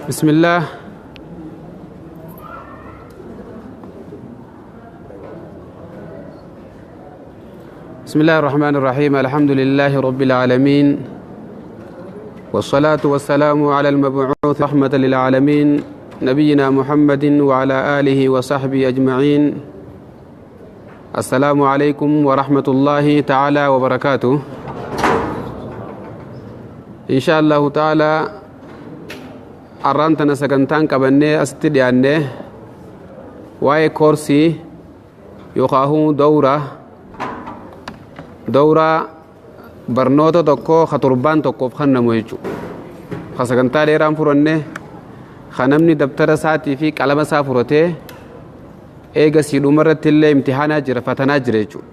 بسم الله بسم الله الرحمن الرحيم الحمد لله رب العالمين والصلاة والسلام على المبعوث رحمة للعالمين نبينا محمد وعلى آله وصحبه أجمعين السلام عليكم ورحمة الله تعالى وبركاته إن شاء الله تعالى أرانتنا سكنتان كبني أستدياني واي كورسي يقاهو دورة barnoota tokko khaturbaan tokkoof kennamu jechuudha. Sagantaa dheeraan furannee namni dabtara isaatii fi qalama isaa furatee eega siidhuma irratti illee imtihaanaa jira, fatanaa jira jechuudha.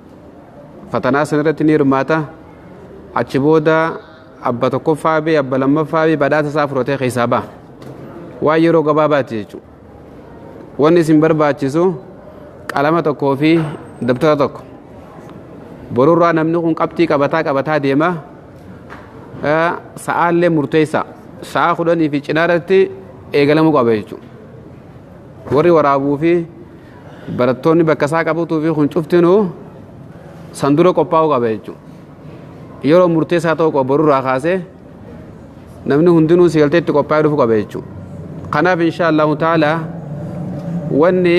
Fatanaa sana irratti ni hirmaata. Achi booda abba tokkoffaa fi abba lammaffaa fi badhaasa isaa furatee keessaa ba'a. Waan yeroo gabaabaati jechuudha. Wanni isin barbaachisu qalama tokkoo fi dabtara tokko. Borurraa namni kun qabxii qabataa deema. Sa'aallee murteessa. Sa'a 10 fi cinaarratti eegalamuu qaba jechuudha. Warri waraabuu fi barattoonni bakka isaa qabutuu fi kun cuftinuu sandura qophaa'uu qaba jechuudha. Yeroo murteessaa ta'u borurraa kaasee namni hundinuu sigalteetti qophaa'ee dhufuu qaba jechuudha. Kanaaf inshaallahu ta'ala wanni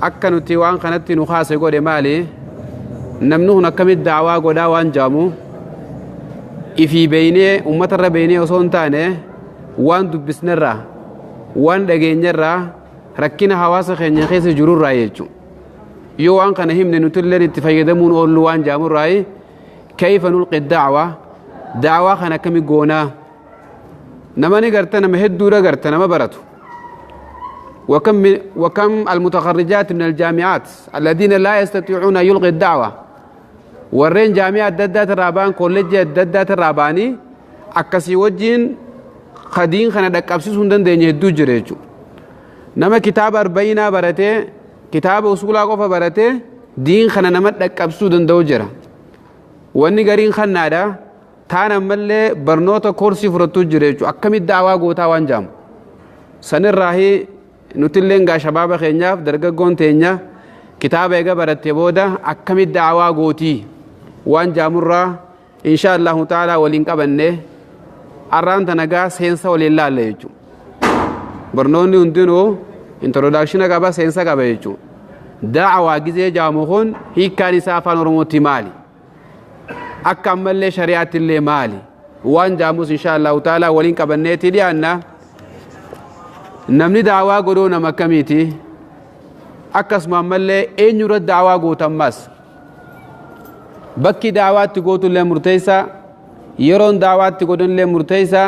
akka nuti waan kanatti nu kaase godhe maali namni kun akkamitti daawaa godhaa waan jaamu ifii beeynee ummatarra beeynee osoo hin taane waan dubbisnerraa waan dhageenyerraa rakkina hawaasa keenya keessa jirurraa jechuudha. Yoo waan kana himne nuti illee itti fayyadamuun oollu waan jaamurraa kayfa nulqi daawaa kana akkami goonaa namani garta nama hedduudha garta nama baratu. وكم المتخرجات من الجامعات الذين لا يستطيعون يلقي الدعوة ورين جامعة ددات الرابان كوليجيا ددات الراباني أكسي وجين خدين خنا دكابسي سندن دنيا دوجريجو نما كتاب 40 برته كتاب أصول قفا برته دين خنا نما دكابسو دن دوجرا واني غارين خنا دا تانا ملة برنوتا كورسي فرتو جريجو أكمل دعوة قوتا وانجام سنر راهي nutilleen gaa shabaaba keenyaaf dargaggoon teenya kitaaba eega baratte booda akkamitti daawaa gootii waan jaamurraa insha Allahu ta'ala waliin qabanne arraanta nagaa seensa waliin laalle jechuudha. Barnoonni hundinuu introduction qaba seensa qaba jechuudha. Daawaa gizee jaamu kun hiikkaan isaa afaan Oromootti maali? Akka ammallee shari'aatti illee maali? Waan jaamus insha Allahu ta'ala waliin qabanneetii dhiyaanna. namni daawaa godhuu nama akkamiiti akkasuma ammallee eenyurra daawaa gootammas bakki daawaatti gootullee murteessa yeroon daawaatti godhanillee murteessa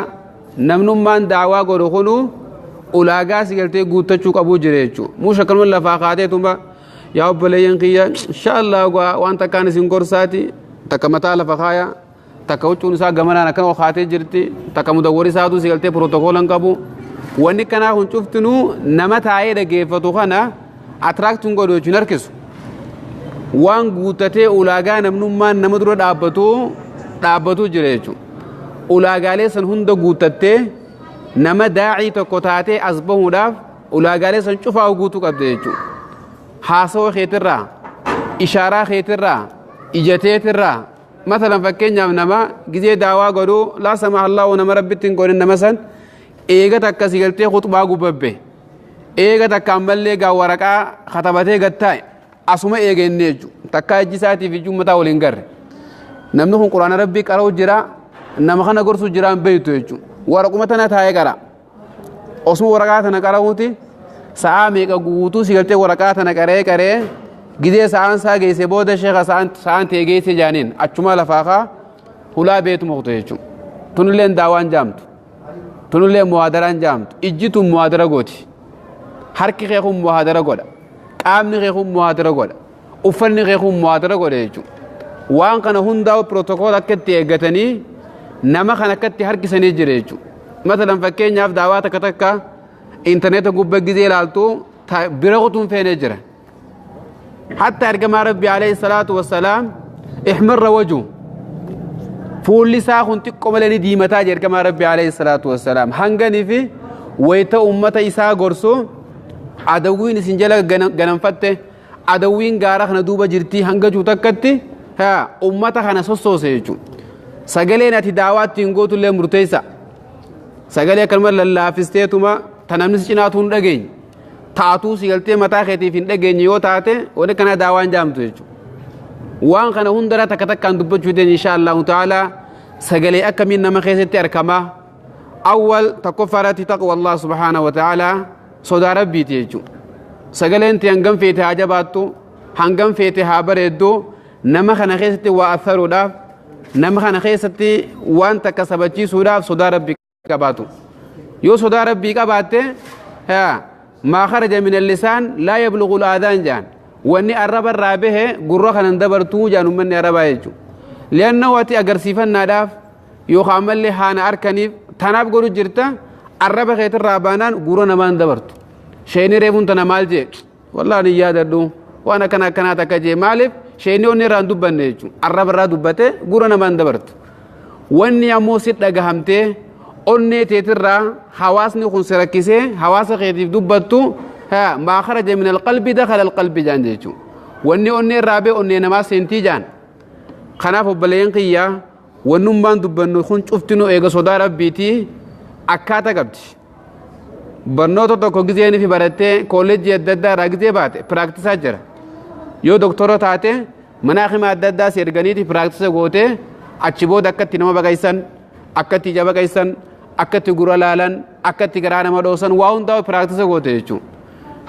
namnummaan daawaa godhu kunu ulaagaa sigaltee guuttachuu qabuu jira jechuudha. Muusha kanuma lafaa kaateetuma yaa obboleeyyan kiyya inshaallah waan takkaan isin gorsaati takka mataa lafa kaaya takka huccuun isaa gamanaan akkan kaatee jirti takka mudawwari isaatu sigaltee pirotokoolan qabu. Wanni kanaa kun cuftinuu nama taa'ee dhageeffatu kana atiraaktiin godhu jechuun harkisu. Waan guuttatee ulaagaa namnummaan nama dura dhaabbatu jira jechuudha. Ulaagaalee san hunda guuttattee nama daa'ii tokko taatee as bahuudhaaf ulaagaalee san cufaa guutuu qabde jechuudha. Haasawa keetirraa, ishaaraa keetirraa, ijateetirraa masalan fakkeenyaaf nama gizee daawaa godhuu laa sama Allahu nama rabbitti hin godhin nama san eega takka sigaltee khutbaa gubabbe eega takka ammallee gaa waraqaa katabatee gattaa'e asuma eegenne jechuudha. Takka ijji isaatiif ijji uummataa waliin garre namni kun quraana rabbii qara'u jira nama kana gorsu jiraan beeytu jechuudha. Waraquma tana taa'ee qara osuma waraqaa tana qara'uuti sa'aa meeqa guutuu sigaltee waraqaa tana qaree gizee sa'aan isaa geesse booda sheekha sa'aan ta'e geesse jaaniin achuma lafaa kaa hulaa beetuma kutu jechuudha. Tunilleen daawaan jaamtu. Tunullee muhaadaraan jaamtu ijjituun muhaadara gooti harki keekun muhaadara godha qaamni keekun muhaadara godha uffanni keekun muhaadara godha jechuudha. Waan kana hundaa'u pirotokoola akkatti eeggatanii nama kan akkatti harkisanii jira jechuudha. Masalan fakkeenyaaf daawaa takka intarneeta gubbaa gizee ilaaltu bira kutuun feenee jira. Hatta ergamaa rabbi alayhi salaatu wassalaam ihmarra wajhu فولي ساخن تقبلني ديمتا جير كما ربي عليه الصلاة والسلام هنغني في ويتا أمة إساء غرسو عدوين سنجلا غنفتة عدوين غارخ ندوبة جرتي هنغا جوتكتي ها أمة خانا سوسو سيجو سغلين أتي دعوات تنغوتو اللي مرتيسا سغلين كلمة للافستيتما تنمنس جناتون رغين تاتو سيغلتي متا خيتي فين رغين يو تاتي ودكنا دعوان جامتو يجو وان خانا هندرا تكتكان دبجو دين إن شاء الله تعالى سغلين أكمين نما خيستي أركما أول تكفرت تقوى الله سبحانه وتعالى صدى ربي تيجو سغلين تيانغم فيتي عجباتو هنغم فيتي هابردو نما خانا خيستي وأثرو داف نما خانا خيستي وان تكسبتي سوداف صدى ربي كباتو يو صدى ربي كباتي ها ما خرج من اللسان لا يبلغ الآذان جان واني الرب الرابه قرر خانا ندبرتو جانو مني الربا يجو لأنه واتي أقر سيفن داف يو خامل لي حانا أركنيف تناب قرر جرتا الرب خيط الرابانان قرر نمان دبرتو شيني ريبون تنمال جي والله نياد دو وانا كنا تكجي مالف شيني وني ران دبن نيجو الرب را دبته قرر نمان دبرتو واني أمو ست لغهمته أني تيترا حواسني خون سركيسي حواس خيطيف دبتو ها ما خرج من القلب دخل القلب جان جيجو واني رابي اني نما سنتي جان خناف بلين قيا ونمان دبنو خون شفتنو ايغا صدا ربيتي اكاتا قبتي برنوتو توكو غزيني في براتي كوليج يددا راغزي بات براكتسا جرا يو دكتورو تاتي مناخي ما ددا سيرغنيتي براكتسا غوتي اچبو دكتي نما بغايسن اكتي جبا غايسن اكتي غورالالن اكتي غرانا مدوسن واون داو براكتسا غوتي يچو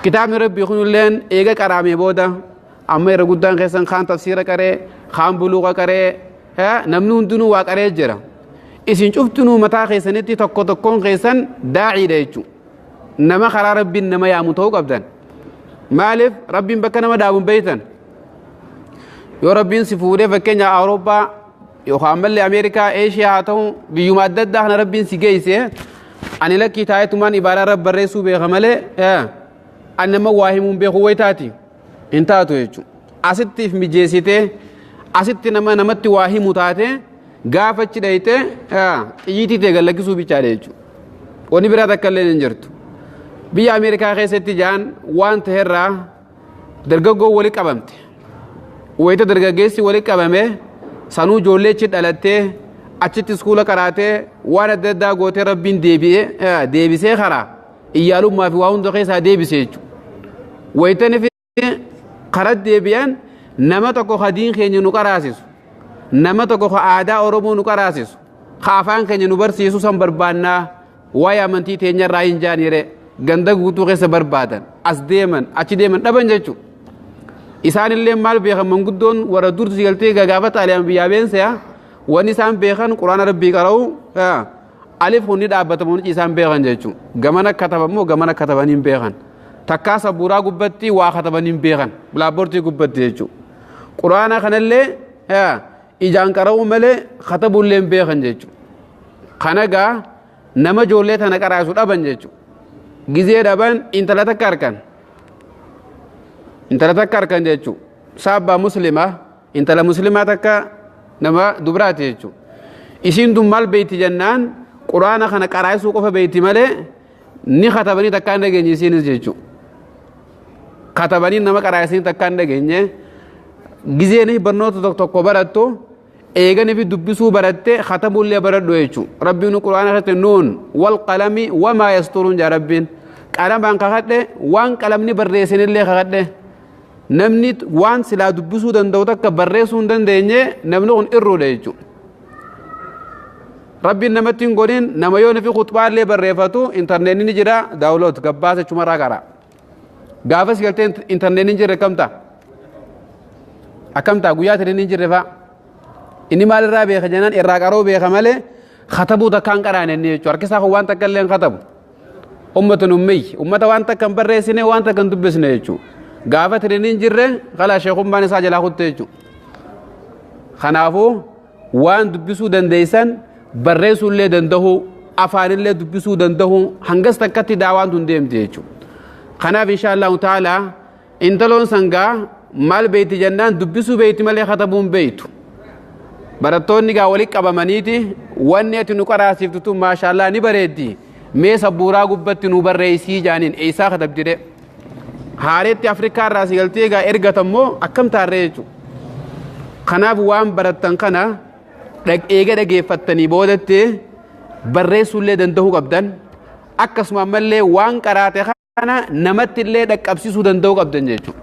كتاب ربي خون لين ايغا قرامي بودا اما رغودان خيسن خان تفسير كاري خان بلوغ كاري ها نمنون دنو واقري جرا اسين شفتنو متا خيسنتي توكو توكون خيسن داعي ديچو نما خرا ربي نما يا متو قبدن مالف ربي بكنا ما دابون بيتن يو ربي سفوده فكنيا اوروبا يو خامل امريكا ايشيا هاتو بيوم عدد احنا ربي سيجيسه اني لكي تايتمان عباره رب الرسو بخمله ها انما واهمون بخويتاتي انتاتو يچو اسيتي في ميجيسيته اسيتي نمتي واهمو تاتي غافچ دايته ها ييتي تگلكسو بيچاره يچو وني برا تكلن انجرتو بي امريكا خيستي جان وان تهرا درغغو ولي قبمت ويته درغگيسي ولي قبمه سانو جولي چ دلته اچت سكول قراته وانا ددا غوتي ربين ديبي خرا ايالو ما في واون دخيسا ديبسيچو ويتن في قرد ديبيان نمتكو خدين خيني نقراسيس نمتكو عادا اورومو نقراسيس خافان خيني نبرسيسو سم بربانا ويا منتي تينيا راين جانيره غندا غوتو خيس بربادن اس ديمن اچ ديمن دبن جچو إسان اللي مال بيخن من قدون وردور سيغلتي غاغابت على أنبياء بينسيا ونسان بيخن قرآن ربي قرأو ألف هني دابت مونج إسان بيخن جيچو غمانا كتبمو غمانا كتبانين بيخن تكاسا بورا قبتي واختبانين بيخن بلابورتي قبتي جيچو قرآن خن اللي إجان قرأو ملي خطبو اللي بيخن جيچو خنقا نما جولي تنك رأسو دابن جيچو غزي دابن انتلا تكاركن انت لا تكر كان جيتشو سابا مسلمة انت لا مسلمة تكا نما دبرات جيتشو إسين دم مال بيت جنان قرآن خنا كرايسو قف بيت ماله ني خطبني تكان دغني سين جيتشو خطبني نما كرايسين تكان دغني غزيني برنوت توكو براتو ايغني في دبسو براتي خطبوا لي برادو يچو ربنا قرآن خت نون والقلم وما يسترون يا ربين قلم بان خدde وان قلم ني بريسن لي خدde نمني وان سلا دبسو دندو تك بريسون دندني نمنو إرو ديجو ربي نمتين قولين نميون في خطبة لي بريفتو انترنت نجرا داولوت قباسة چمرا كارا قافس قلتين انترنت نجرا أكمتا قويات نجرا فا إني مال رابي خجنان إراقارو بيخ مالي خطبو تكان كران نيجو أركسا خوان تكالين خطبو أمة نمي أمة وان تكن بريسيني وان تكن دبسيني يجو قافت نجرا خلا شيخون باني ساجلا خطة يجو خنافو وان دبسو دنديسان بريسو اللي دندهو أفان اللي دبسو دندهو هنگس تكتي دعوان دندهم تيجو خناف إن شاء الله تعالى انتلون سنگا مال بيت جنان دبسو بيت مالي خطبون بيتو barattoonni gaa walitti qabamaniiti wanni ati nu qaraasiftutu maashaallah ni bareeddi mee sabbuuraa gubbatti nu barreessii jaaniin eessaa katabdire haareetti Afrikaa irraa si galtee gaa ergatammoo akkam taarree jechuudha. Kanaaf waan barattan kana eega dhageeffattanii boodatti barreessuullee danda'uu qabdan akkasuma ammallee waan qaraate kana namatti illee dhaqqabsiisuu danda'uu qabdan jechuudha.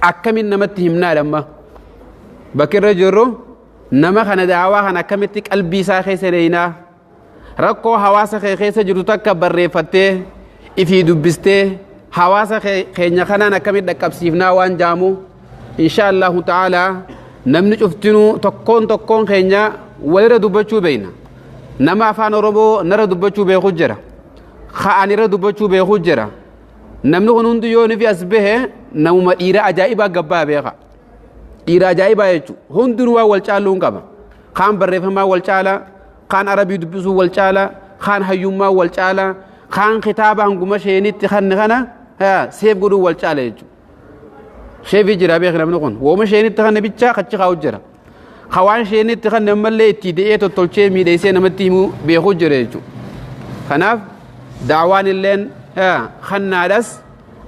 Akkamiin namatti himnaadhamma bakki irra jirru nama kana daawaa kana akkamitti qalbii isaa keessa deeyinaa rakkoo hawaasa keessa jiru takka barreeffattee ifii dubbistee hawaasa keenya kanaan akkamitti dhaqqabsiifnaa waan jaamu inshaallahu ta'ala namni cuftinuu tokkoon keenya walirra dubbachuu beeyna nama afaan oromoo narra dubbachuu beekuu jira ka'anirra dubbachuu beekuu jira namni kun hundi yoo nifi as bahe namuma dhiira ajaa'ibaa gabbaa beeka dhiira ajaa'ibaa jechuudha hundinuu waan wal caaluu qaba kaan barreeffamaa wal caala kaan arabii dubbisuu wal caala kaan hayyummaa wal caala kaan kitaaba hanguma sheenitti kana seef godhuu wal caala jechuudha. Sheefi jira beek namni kun wooma sheenitti kan bichaa kachi kaa'u jira hawaan sheenitti kan namallee itti de'ee tottolchee miidheessee namatti himuu beekuu jira jechuudha. Kanaaf daawaan illeen kannaadhas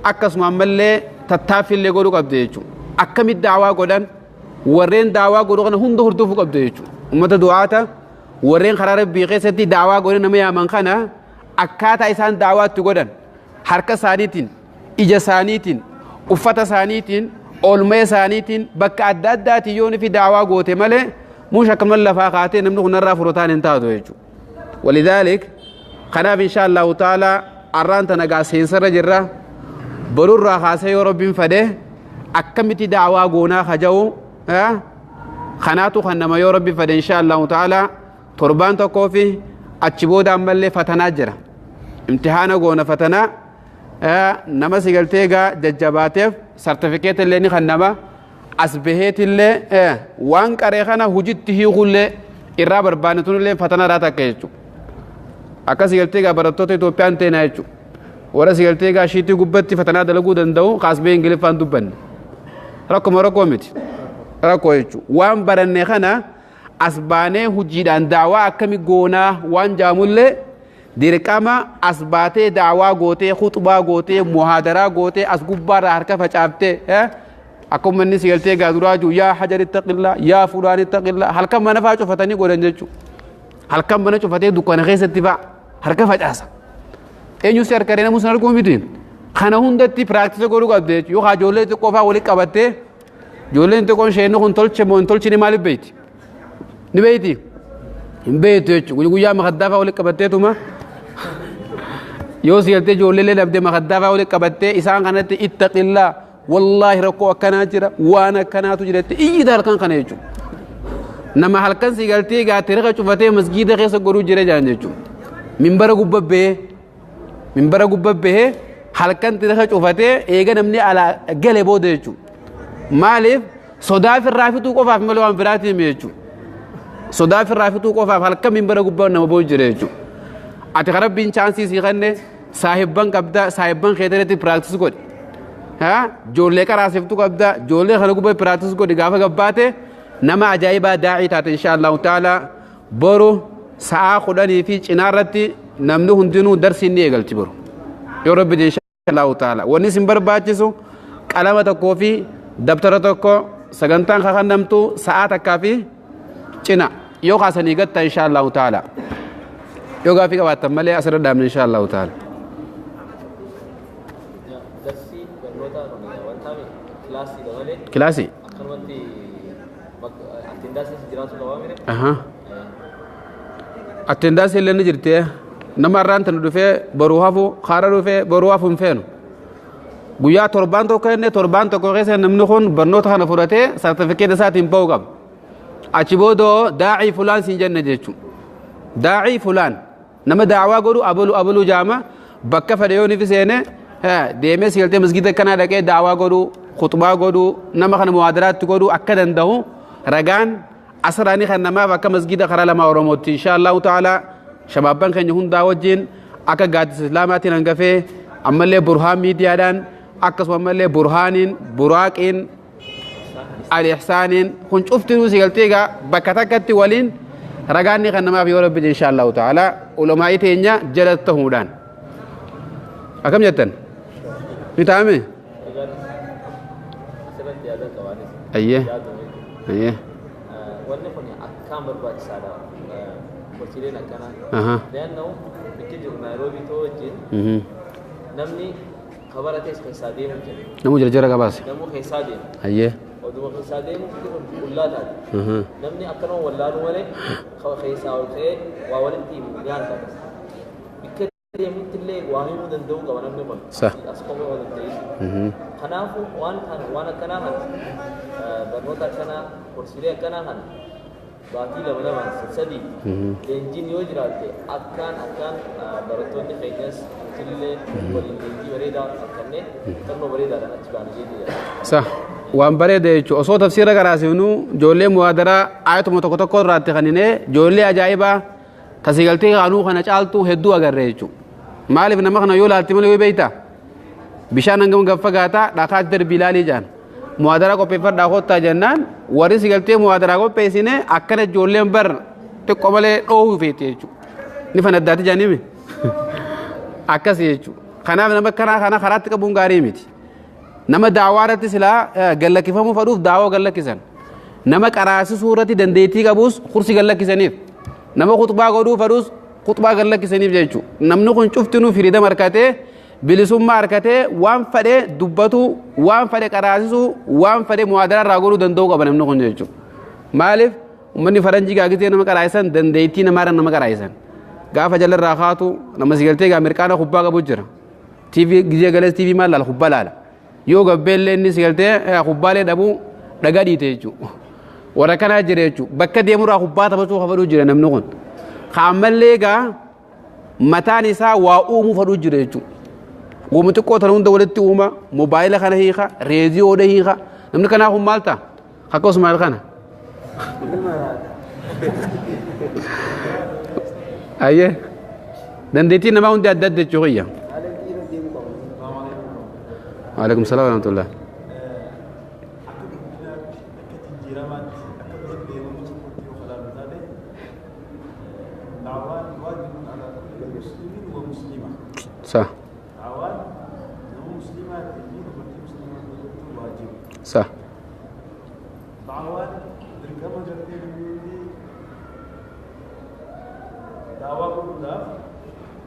akkasuma ammallee tattaaffillee godhuu qabde jechuudha. Akkamitti daawaa godhan warreen daawaa godhu kana hunda hordofuu qabde jechuudha. Ummata du'aata warreen karaa rabbii keessatti daawaa godhan nama yaaman kana akkaataa isaan daawaa itti godhan harka isaaniitiin ija isaaniitiin uffata isaaniitiin oolmaa isaaniitiin bakka adda addaatiin yoo nifi daawaa goote malee muusha akkuma lafaa kaatee namni kun irraa furutaan hin taatu jechuudha. Walidaalik kanaaf inshaallahu ta'ala arraan tana gaa seensarra jirra barurraa kaasee yoo rabbiin fedhe akkamitti daawaa goonaa haja'u kanaatu kan nama yoo rabbiin fedhe inshaallahu ta'ala torbaan tokkoo fi achi booda ammallee fatanaa jira imtihaana goona fatanaa nama sigaltee gaa jajjabaateef sartifikeeta illee ni kan nama as baheetillee waan qaree kana hujitti hiikullee irraa barbaanetun illee fatanaa irraa takka jechuudha. Akka sigaltee gaa barattoota Itoophiyaan teenaa jechuudha. Warra sigaltee gaa shiitii gubbatti fatanaa dalaguu danda'u kaasbee ingiliffaan dubbanne rakkoo miti rakkoo jechuudha. Waan baranne kana as baanee hujiidhaan daawaa akkami goonaa waan jaamullee dirqama as baatee daawaa gootee khutbaa gootee muhaadaraa gootee as gubbaarraa harka facaaftee akkuma inni sigaltee gaa duraa jiru yaa hajar ittaqillaa yaa fulaan ittaqillaa halkan mana faa cufatanii godhan jechuudha. Halkan mana cufatee dukkana keessatti faa harka facaasa eenyu si harkaree namus arguu miti kana hundatti piraaktisii godhuu qabde jechuudha. Yookaan ijoollee xiqqoo faa walitti qabattee ijoolleen xiqqoon isheen kun tolche moo hin tolchine maaliif beeyti ni beeyti hin beeytu jechuudha. Guyyaa makaddaa faa walitti qabatteetuma yoo sigaltee ijoollee dhabdee makaddaa faa walitti qabattee isaan kanatti ittaqillaa wallaahi rakkoo akkanaa jira waan akkanaatu jiretti iyyiita halkan kana jechuudha. Nama halkan sigaltee gaatee raqa cufatee masgiida keessa godhuu jira jaan jechuudha. Minbara gubbabbee halkan raqa cufatee eega namni ala gale booda jechuudha. Maaliif sodaa firraa fituu qofaaf malee waan biraati hime jechuudha. Sodaa firraa fituu qofaaf halkan minbara gubbaa nama booda jira jechuudha. Ati rabbiin chaansii si kenne saahibban qabda saahibban keetirratti piraaktis godhi. Ijoollee qaraasiftuu qabda ijoollee kana gubbaa piraaktis godhi gaafa gabbaate nama ajaa'ibaa daa'ii taate inshaallahu ta'ala boru sa'a 10 fi cinaarratti namni hundinuu darsi inni eegalti boru yoo rabbi inshaallahu ta'ala wanni isin barbaachisu qalama tokkoo fi dabtara tokko sagantaan kakannamtu sa'a takkaa fi cina yoo kaasanii gatta inshaallahu ta'ala yoo gaafii qabaattan malee asirra dhaabne inshaallahu ta'ala. Kilaasii attendaasii illee ni jirti nama irraan tan dhufee boruu hafu kaara dhufee boruu hafu hin feenu guyyaa torbaan tokko inni torbaan tokko keessa namni kun barnoota kana fudhatee sartifikeeta isaatiin ba'uu qaba achi boodoo daa'ii fulaan siin jenne jechuudha. Daa'ii fulaan nama daawaa godhu abaluu jaama bakka fedhe yoo nifi seene deemee sigaltee masgiida kanaa dhaqee daawaa godhu khutbaa godhu nama kana muhaadaraatti godhu akka danda'u ragaan asraanii kan namaaf akka masgiida karaa lama oromootti inshaallahu ta'ala shabaabban keenya hundaa wajjin akka gaaddisa islaamaatiin hangafee ammallee burhaan miidiyaadhaan akkasuma ammallee burhaaniin buraaqiin الإحسان كن شفت نوسي قلتيها بكتكت ولين رجعني خلنا ما في رب إن شاء الله تعالى ولما يتينيا جلت هودان أكم جتن بتعمل أيه أيه ونحن أكام برباد سادا وسيلنا كنا لأنه بكتير نيروبي توجين نمني خبرته خيسادين ممكن نمو جرجرة كباس نمو خيسادين أيه ودو خيسادين ممكن ولا تاد نمني أكنو ولا نوله خيسا والخير وولدتي مليان كذا بكتير ممكن ليه واهم دندو كمان نمني من صح أسقط ولدتي خنافو وان كنا هن barnoota kana kursiilee kana han baatii lama sadii leenjiin yoo jiraate akkaan barattoonni keenyas illee waliin leenjii bareedaa akkannee xannoo bareedaadhaan achi baanee jedhee صح waan bareeda jechuudha osoo tafsiira garaasifnu ijoollee muwaadaraa ayatuma tokko tokko irraatti kanine ijoollee ajaa'ibaa tasigaltee qaanuu kana caaltuu hedduu agarre jechuudha maaliif nama kana yoo laalti malee yoo beeyta bishaan hangam gaffa gaataa dhakaatti darbii ilaalii jaan muadara ko paper da hotta jannan wari sigalte muadara ko pesine akkana jollen bar te komale do fete jechu ni fanaddati janimi akkas jechu kana nama kana kharat ka bungari miti nama daawarati sila gallakifamu faduf daawo gallakisan nama qarasi surati dandeeti qabus kursi gallakisanif nama khutba godu fadus khutba gallakisanif jechu namnu kun cuftinu firida markate bilisummaa harkatee waan fedhe dubbatu waan fedhe qaraasisu waan fedhe muwaadara irraa godhuu danda'u qaba namni kun jechuudha maaliif ummanni faranjii gaagitee nama qaraayisan dandeettii namaarra nama qaraayisan gaafa jala irraa kaatu nama sigaltee gaa mirqaana kubbaa qabu jira TV gizee galees TV maal laala kubbaa laala yoo gabbeellee inni sigaltee kubbaalee dhabuu dhagaa dhiite jechuudha warra kanaa jira jechuudha bakka deemurraa kubbaa taphachuu hafadhuu jira namni kun kaammallee gaa mataan isaa waa uumuu fadhuu jira jechuudha قومت قوتنا هون دولتي أمة موبايل خانة هيخا راديو ده هيخا نمن كنا هم مالتا خكوس مال خانة أيه دندتي نما هون ده جوية عليكم السلام ورحمة الله صح صح دعوات دركما جرتي بيوتي دعوة كلها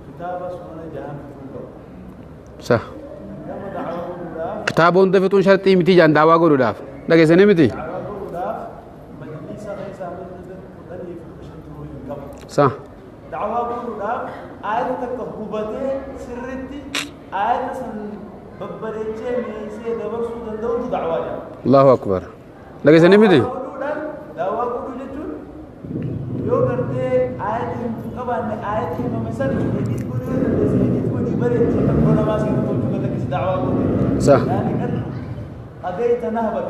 كتابة سنة جهان صح كتابة أنت في تنشرتي متي جان دعوة كلها ده كيسة نمتي صح دعوة كلها آية تكهبتي سرتي آية سن ببريتشي ميسي دبرسو دندو دعوة الله أكبر لكن سنمتي دعوة كلها جتون يو كرتي آية طبعا آية مثلا يديت كل بريتشي كنا ما سنقول لك دعوة كلها صح يعني أديت نهبك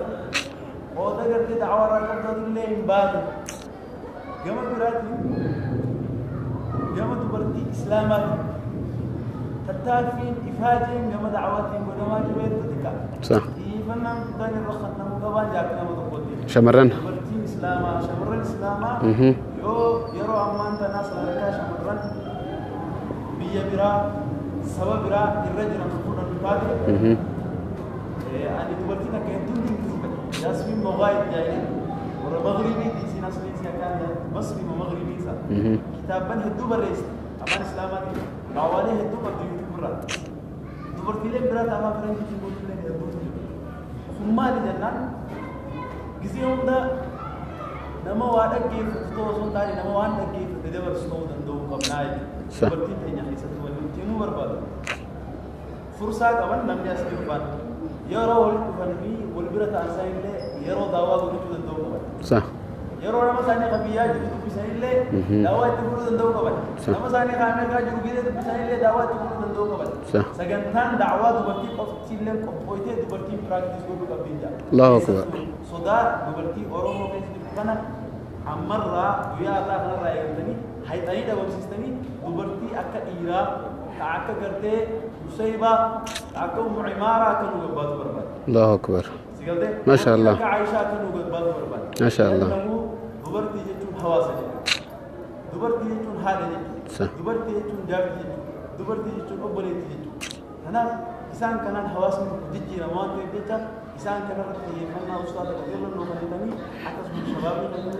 وده كرتي دعوة رقم تدل بعد جمع براتي جمع تبرتي إسلامات تتافين إفاجين جمع دعواتين ودما جويت تدكا صح إيفنا داني رخنا مقابان جاكنا مدقودي شمرن تبرتين إسلاما شمرن إسلاما يرو أمان تناس لركا شمرن بيا برا سوا برا الرجل نخفونا نفادي يعني تبرتين كنتون ياسمين مغايد جايين ورا مغربي دي سينا سليسيا كان مصري ومغربي سا كتابان هدو بريس أمان إسلامات دعوالي هدو بديو تبرا دبرتي لي برا تاما فرنجي تقول لي هدو ثم اللي جنان كيسيهم ده نما وادا كيف تتوصل تاني نما وادا كيف تدبر سنو دندو قبناي دبرتي تاني حيث تولي تيمو برباد فرصة كمان نمني أسكيب بان يرو والكفنبي والبرة أنسان لي يرو دعوة ونجو دندو قبل صح يرو نما ساني قبيا جدو بسان لي دعوة تقول دندو قبل نما ساني خامي كاجو بيرة بسان لي دعوة تقول دندو قبل سجنتان دعوة دبرتي قفتي لهم قبويته دبرتي براكتس قولو قبيجا الله أكبر صدا دبرتي أورومو كيس دبكنا عمرة ويا الله خلنا يقولني هاي تاني دبر سيستمي دبرتي أكا إيرا كأكا كرتة مصيبة أكا معمارة كانوا قبض برباد الله أكبر ما شاء الله عائشة كانوا بالبال بربان ما شاء الله دبرتي يجون حواسة دبرتي يجون هذا دبرتي يجون جارتي دبرتي يجون أبوليتي يجون أنا إنسان كان حواس جدي رمان بيتا إنسان كان رتي فنا أستاذ كثير من المدني حتى الشباب من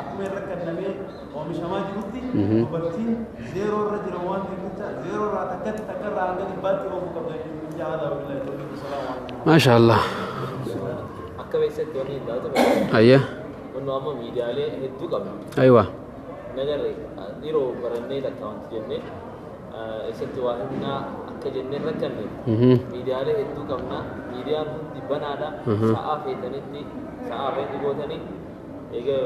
أكمل ركض نبي ومش ما جبتي دبرتي زيرو رجل رمان بيتا زيرو راتكت تكرر عن قد باتي ومقبل جهاد بالله توفيق السلام عليكم ما شاء الله Akkamitti doonii daawwatu أيه wannu amma miidiyaalee hedduu qabna. أيوة Nagarre dhiiroo barannee takka wanti jennee eessatti waa himnaa akka jennee rakkanne miidiyaalee hedduu qabna. Miidiyaan hundi banaadha. Sa'aa feetanitti sa'aa feetii gootanii egaa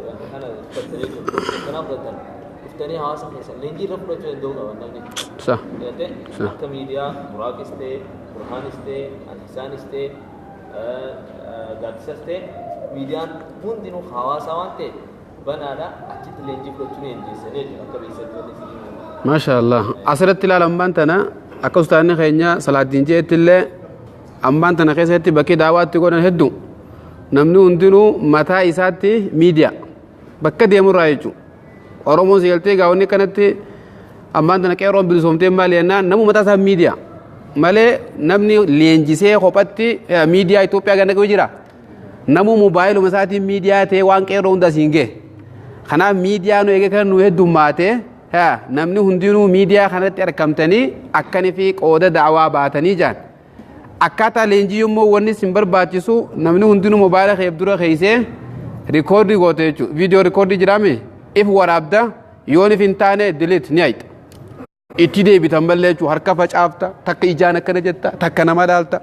wanta kana uffatanii jiru. Kanaaf fudhatan dhuftanii hawaasa keessa leenjii irra fudhachuu danda'u qaban namni. صح Akka miidiyaa muraaqis ta'e, burhaanis ta'e, antisaanis ta'e gaaddisas ta'e miidiyaan hundinuu hawaasaa waan ta'e banaadha achitti leenjii fudhachuu leenjiisanii jiru akka beeksisatti ما شاء الله أسرت تلا أمبانتنا أكوستاني خينيا صلاة دينجي تلا أمبانتنا خيسة بكي دعوات تقولن هدو نمنو هندنو متى إساتي ميديا بكي ديمو رايجو أرومو سيلتي غاوني كانت أمبانتنا كيرون بلسومتي مالينا نمو متى ساب ميديا مالي نمني لينجيسي خوباتي ميديا إتوبيا غانا كوجيرا نمو موبايل ومساتي ميديا تي وان كيرون دا سينجي خنا ميديا نو إيجي كان نو هدو ماتي namni hundinuu miidiyaa kanatti argamtanii akkanii fi qooda da'awaa baatanii jaan akkaataa leenjii yommuu wanni sin barbaachisu namni hundinuu mobaayila keef dura keeysee rikoordii goote jechuudha viidiyoo rikoordii jedhame if waraabda yoon if hin taane dilit ni hayxa itti deebitan mallee jechuudha harka facaafta takka ijaan akkana jetta takka nama dhaalta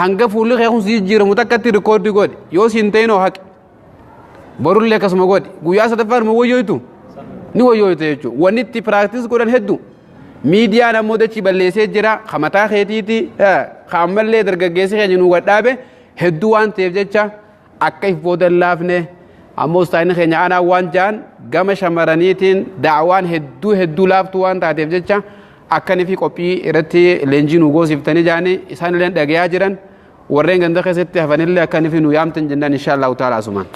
hanga fuulli kee kun si jijjiiramu takkatti rikoordii godhe yoo siin ta'inoo haqe borullee akkasuma godhe guyyaa sadaffaan ma wayyooytu ni wayyooyte jechuudha wanni itti piraaktis godhan hedduu miidiyaan ammoo dachi balleessee jira hamataa keetiiti hammallee dargaggeessi keenya nu gadhaabe hedduu waan ta'eef jecha akka if booda laafne ammoo ustaani keenya aanaa waan jaan gama shamaraniitiin da'awaan hedduu laaftu waan taateef jecha akkanii fi qophii irratti leenjii nu goosiftanii jaanii isaan illee dhagayaa jiran warreen ganda keessatti hafanillee akkanii fi nu yaamtan jennaan inshaallahu ta'ala asumaan.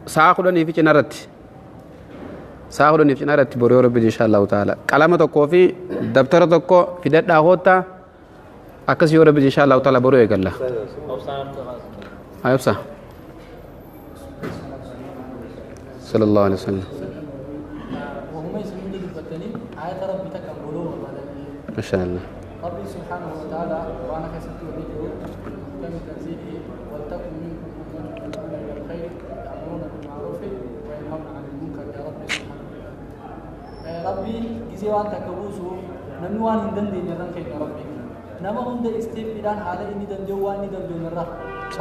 ساخذني في جنرتي ساخذني في جنرتي بريو ربي إن شاء الله تعالى كلامه تكو في دفتر تكو في دتا هوتا أكسي ربي إن شاء الله تعالى بريو يقول له أيوب صح صلى الله عليه وسلم وهم يسمون بالبتني آية ربي تكملوا ما شاء الله ربي سبحانه وتعالى وأنا كسبت وليه كم تنزيله ولتكن منكم أمة يدعون إلى الخير يأمرون بالمعروف وينهون عن المنكر يا ربي سبحانه ربي جزي وأن تكبوسو نموان هندن دين يدن خير يا ربي نما هند استيب إلان حالة إني دن جواني دن جون الرح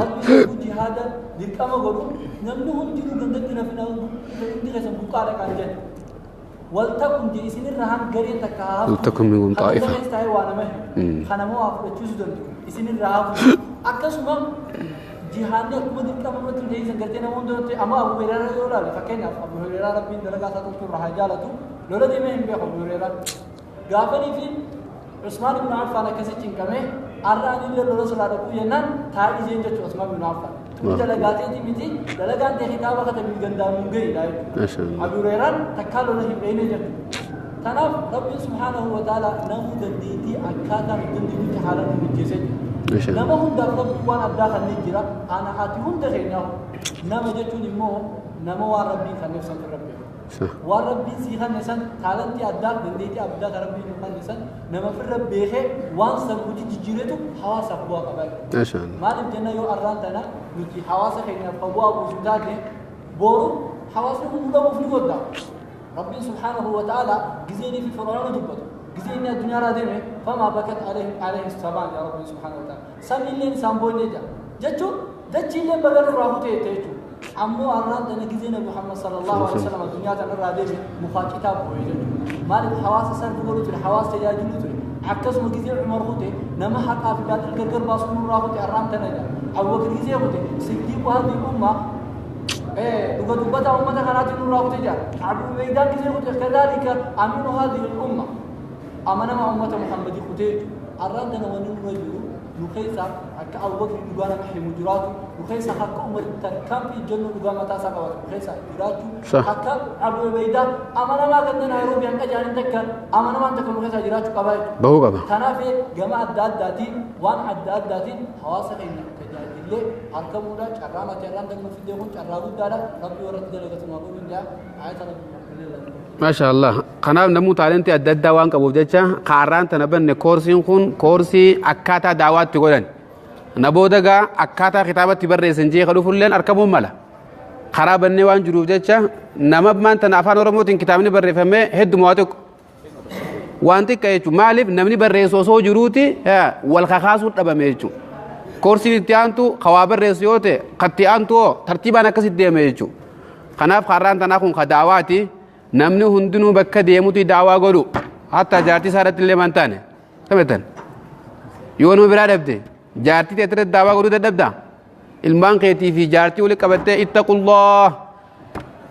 ربي يقول جهادا لكما قلوا نمنو هم جنو قندتنا فينا إني غسن بقارك عن جن ولتكن جيسين الرهان قرية تكاهب ولتكن منكم طائفة خلنا نستعي وانا مهم خنمو أفضل تشوز دن إسين الرهاب أكسما جهاني أكما دين كما مرتين جيسن قرتين أمون دونتي أما أبو هريرة يولا فكين أبو هريرة ربي دلقا ساتوتو رها جالتو لولا دي مهم بيخ أبو هريرة غافني في عثمان بن عفان كسيتين كمه أراني اللي لولا صلاة أبو ينان تاي زين جت عثمان بن عفان دلقاتي دي متي دلقان دي خطابة ختم الجندام مجيء ما شاء الله أبو هريرة تكالو له بين جت تناف ربي سبحانه وتعالى نمود الديتي أكادا من ديتي حالا من جسد نما هم دخل بوان الداخل نجرا أنا أتيهم دخلنا نما جتوني مو نما وربي كان نفسه ربي وربي سيها نسان تالنتي أداك دنديتي أبدا ربي نمان نسان نما في ربي خير وان سبوتي تجريتو حواس أبوا قبل ما شاء الله ما نبتنا يو أران تنا نتي حواس خير نفقوا أبو سوداد بورو حواس نقول مدام في الوضع ربي سبحانه وتعالى جزيني في فرعون دبته جزيني الدنيا رادمه فما بكت عليه السبان يا ربي سبحانه وتعالى سامي اللي إنسان بوي جتو دتشي اللي بدل راهوته تيجو عمو أراد أن جزينا محمد صلى الله عليه وسلم الدنيا تنرى مخاطبة بويجد مالك حواس سر بقولوا في الحواس تجاجلوا تري عكس مجزير عمر خوته نما حق في بعض الكركر باسون راهوته أرام تنجا أو وقت جزير خوته سيدي وهذه الأمة دوغا دوبتا أمة خنات راهوته جا عبد الميدان جزير خوته كذلك أمين هذه الأمة أمنا ما أمة محمد خوته الرندنا ونرجو نخيسا أك أبو بكر نجانا محي مجرات نخيسا حق عمر تكام في الجنة نجانا تاسع قوات نخيسا جراتو حق أبو عبيدة أمانة ما كنا نيروبي أنك جاني تكن أمانة ما أنت كم نخيسا جراتو قبائل بهو قبا كنا في جماعة داتين وان عداد داتين حواسك إنك تجاهل اللي حركم ولا شرامة شرام تكون في ديكون شرابود دارا ربي ورد دلوقتي تسمعون من جا آية ربي ما شاء الله قناة نمو تعلنتي أدد دوان كابو جتشا قاران تنبن كورسين خون كورسي أكاتا دعوات تقولن نبودغا أكاتا خطابات تبرر سنجي خلوف اللين أركبهم ملا خراب النوان جروف جتشا نمب من تنافان ورموتين كتابني برر فمي هد مواتك وانتي كيشو مالف نمني برر سوسو جروتي والخخاصو تباميشو كورسي تيانتو خوابر ريسيوتي قطيانتو ترتيبانا كسيد ديميشو خناف قاران تناخون خدعواتي namni hundinuu bakka deemutu daawaa godhu hatta jaartii isaarratti illee mantaane tametan yoo nama biraa dhabde jaartii teetirratti daawaa godhuu dadhabda ilmaan keetii fi jaartii wali qabattee ittaqullah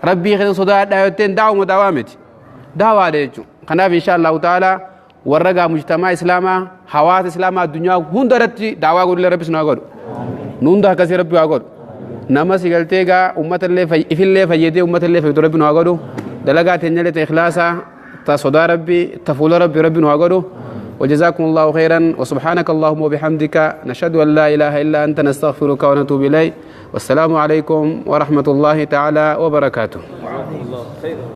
rabbii keessa sodaadhaa yotteen daawuma daawaa miti daawaadha jechuudha kanaaf insha allahu ta'ala warra gaa mujtamaa islaamaa hawaasa islaamaa addunyaa hunda irratti daawaa godhu rabbis nu haa godhu nu hunda akkasii rabbi haa godhu nama sigaltee gaa uummatallee ifillee fayyadee uummatallee fayyadu rabbi nu haa godhu دلقات النيلة إخلاصا تصدى ربي تفول ربي نوغدو وجزاكم الله خيرا وسبحانك اللهم وبحمدك نشهد أن لا إله إلا أنت نستغفرك ونتوب إليك والسلام عليكم ورحمة الله تعالى وبركاته.